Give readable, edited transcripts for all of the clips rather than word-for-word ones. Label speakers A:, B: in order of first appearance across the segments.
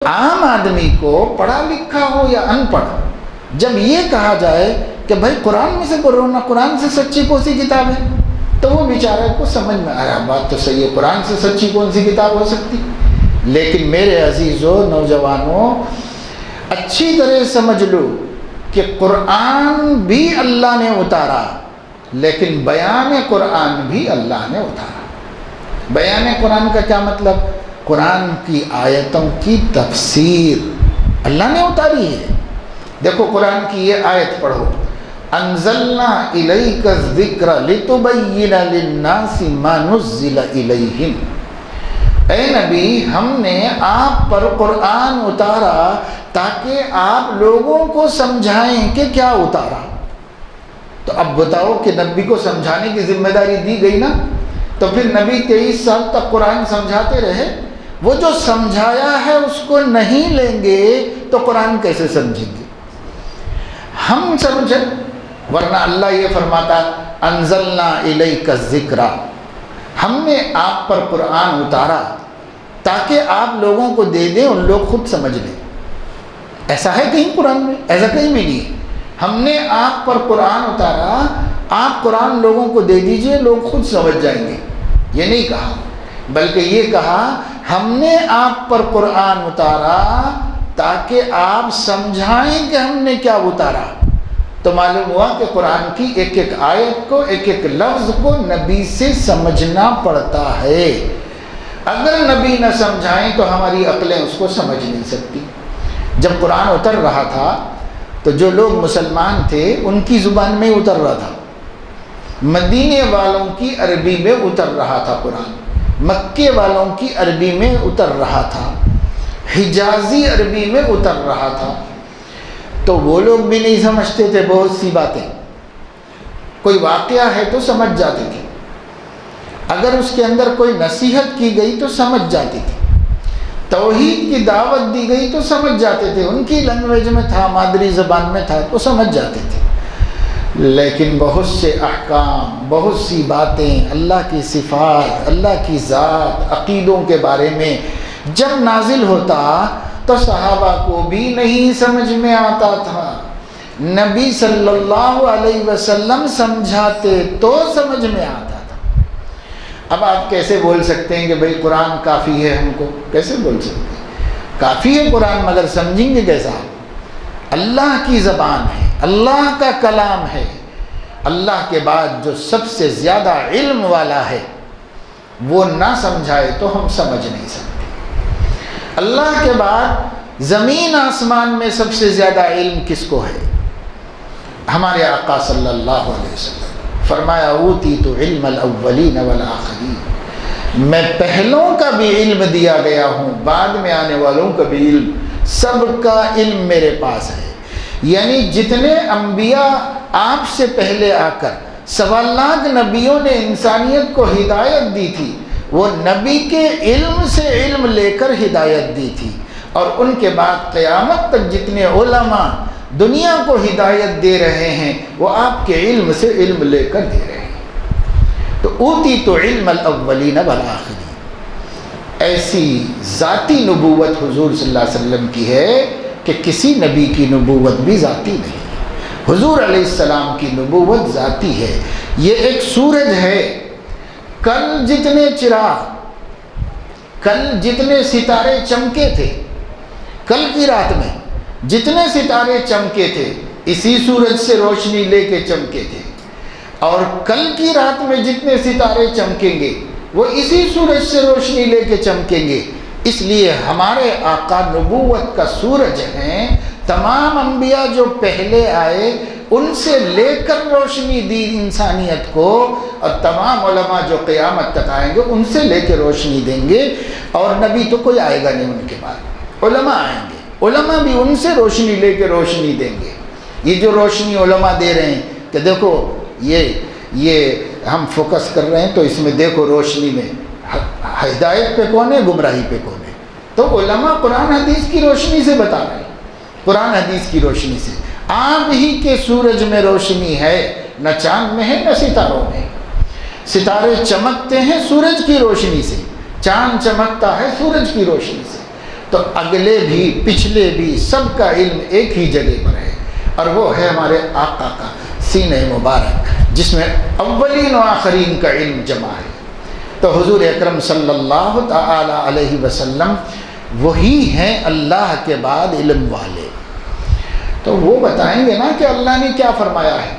A: عام آدمی کو پڑھا لکھا ہو یا ان پڑھ، جب یہ کہا جائے کہ بھائی قرآن میں سے پڑھو نا، قرآن سے سچی کون سی کتاب ہے، تو وہ بیچارے کو سمجھ میں آ رہا بات تو صحیح ہے، قرآن سے سچی کون سی کتاب ہو سکتی۔ لیکن میرے عزیزو نوجوانوں، اچھی طرح سمجھ لو کہ قرآن بھی اللہ نے اتارا، لیکن بیان قرآن بھی اللہ نے اتارا۔ بیان قرآن کا کیا مطلب؟ قرآن کی آیتوں کی تفسیر اللہ نے اتاری ہے۔ دیکھو قرآن کی یہ آیت پڑھو، انزلنا الیک الذکر لتبین للناس ما نزل الیہم۔ اے نبی، ہم نے آپ پر قرآن اتارا تاکہ آپ لوگوں کو سمجھائیں کہ کیا اتارا۔ تو اب بتاؤ کہ نبی کو سمجھانے کی ذمہ داری دی گئی نا، تو پھر نبی 23 سال تک قرآن سمجھاتے رہے، وہ جو سمجھایا ہے اس کو نہیں لیں گے تو قرآن کیسے سمجھیں گے؟ ہم سمجھیں، ورنہ اللہ یہ فرماتا انزلنا الیک الذکر، ہم نے آپ پر قرآن اتارا تاکہ آپ لوگوں کو دے دیں، ان لوگ خود سمجھ لیں۔ ایسا ہے کہیں قرآن میں؟ ایسا کہیں بھی نہیں ہے۔ ہم نے آپ پر قرآن اتارا، آپ قرآن لوگوں کو دے دیجئے، لوگ خود سمجھ جائیں گے، یہ نہیں کہا، بلکہ یہ کہا ہم نے آپ پر قرآن اتارا تاکہ آپ سمجھائیں کہ ہم نے کیا اتارا۔ تو معلوم ہوا کہ قرآن کی ایک ایک آیت کو، ایک ایک لفظ کو نبی سے سمجھنا پڑتا ہے۔ اگر نبی نہ سمجھائیں تو ہماری عقلیں اس کو سمجھ نہیں سکتی۔ جب قرآن اتر رہا تھا تو جو لوگ مسلمان تھے ان کی زبان میں اتر رہا تھا، مدینے والوں کی عربی میں اتر رہا تھا قرآن، مکے والوں کی عربی میں اتر رہا تھا، حجازی عربی میں اتر رہا تھا۔ تو وہ لوگ بھی نہیں سمجھتے تھے بہت سی باتیں، کوئی واقعہ ہے تو سمجھ جاتے تھے، اگر اس کے اندر کوئی نصیحت کی گئی تو سمجھ جاتے تھے، توحید کی دعوت دی گئی تو سمجھ جاتے تھے، ان کی لینگویج میں تھا، مادری زبان میں تھا تو سمجھ جاتے تھے۔ لیکن بہت سے احکام، بہت سی باتیں، اللہ کی صفات، اللہ کی ذات، عقیدوں کے بارے میں جب نازل ہوتا تو صحابہ کو بھی نہیں سمجھ میں آتا تھا، نبی صلی اللہ علیہ وسلم سمجھاتے تو سمجھ میں آتا تھا۔ اب آپ کیسے بول سکتے ہیں کہ بھئی قرآن کافی ہے ہم کو؟ کیسے بول سکتے ہیں؟ کافی ہے قرآن، مگر سمجھیں گے کیسا؟ اللہ کی زبان ہے، اللہ کا کلام ہے، اللہ کے بعد جو سب سے زیادہ علم والا ہے وہ نہ سمجھائے تو ہم سمجھ نہیں سکتے۔ اللہ کے بعد زمین آسمان میں سب سے زیادہ علم کس کو ہے؟ ہمارے آقا صلی اللہ علیہ وسلم فرمایا اوتیت علم الاولین والآخرین، میں پہلوں کا بھی علم دیا گیا ہوں، بعد میں آنے والوں کا بھی علم، سب کا علم میرے پاس ہے۔ یعنی جتنے انبیاء آپ سے پہلے آ کر 1.25 لاکھ نبیوں نے انسانیت کو ہدایت دی تھی، وہ نبی کے علم سے علم لے کر ہدایت دی تھی، اور ان کے بعد قیامت تک جتنے علماء دنیا کو ہدایت دے رہے ہیں وہ آپ کے علم سے علم لے کر دے رہے ہیں۔ تو اوتیت علم الاولین والآخرین، ایسی ذاتی نبوت حضور صلی اللہ علیہ وسلم کی ہے کہ کسی نبی کی نبوت بھی ذاتی نہیں۔ حضور علیہ السلام کی نبوت ذاتی ہے۔ یہ ایک سورج ہے، کل جتنے چراغ، کل جتنے ستارے چمکے تھے، کل کی رات میں جتنے ستارے چمکے تھے اسی سورج سے روشنی لے کے چمکے تھے، اور کل کی رات میں جتنے ستارے چمکیں گے وہ اسی سورج سے روشنی لے کے چمکیں گے۔ اس لیے ہمارے آقا نبوت کا سورج ہیں، تمام انبیاء جو پہلے آئے ان سے لے کر روشنی دی انسانیت کو، اور تمام علماء جو قیامت تک آئیں گے ان سے لے کے روشنی دیں گے، اور نبی تو کوئی آئے گا نہیں ان کے بعد، علماء آئیں گے، علماء بھی ان سے روشنی لے کے روشنی دیں گے۔ یہ جو روشنی علماء دے رہے ہیں کہ دیکھو یہ ہم فوکس کر رہے ہیں تو اس میں دیکھو روشنی میں ہدایت پہ کون ہے، گمراہی پہ کون ہے، تو علماء قرآن حدیث کی روشنی سے بتا رہے ہیں، قرآن حدیث کی روشنی سے۔ آپ ہی کے سورج میں روشنی ہے، نہ چاند میں ہے نہ ستاروں میں۔ ستارے چمکتے ہیں سورج کی روشنی سے، چاند چمکتا ہے سورج کی روشنی سے، تو اگلے بھی پچھلے بھی سب کا علم ایک ہی جگہ پر ہے، اور وہ ہے ہمارے آقا کا سینہ مبارک جس میں اولین و آخرین کا علم جمع ہے۔ تو حضور اکرم صلی اللہ تعالی علیہ وسلم وہی ہیں اللہ کے بعد علم والے۔ تو وہ بتائیں گے نا کہ اللہ نے کیا فرمایا ہے،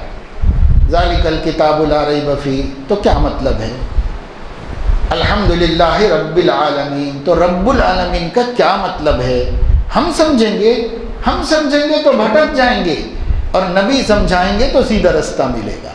A: ذالک الکتاب لا ریب فیہ، تو کیا مطلب ہے؟ الحمدللہ رب العالمین، تو رب العالمین کا کیا مطلب ہے؟ ہم سمجھیں گے تو بھٹک جائیں گے، اور نبی سمجھائیں گے تو سیدھا رستہ ملے گا۔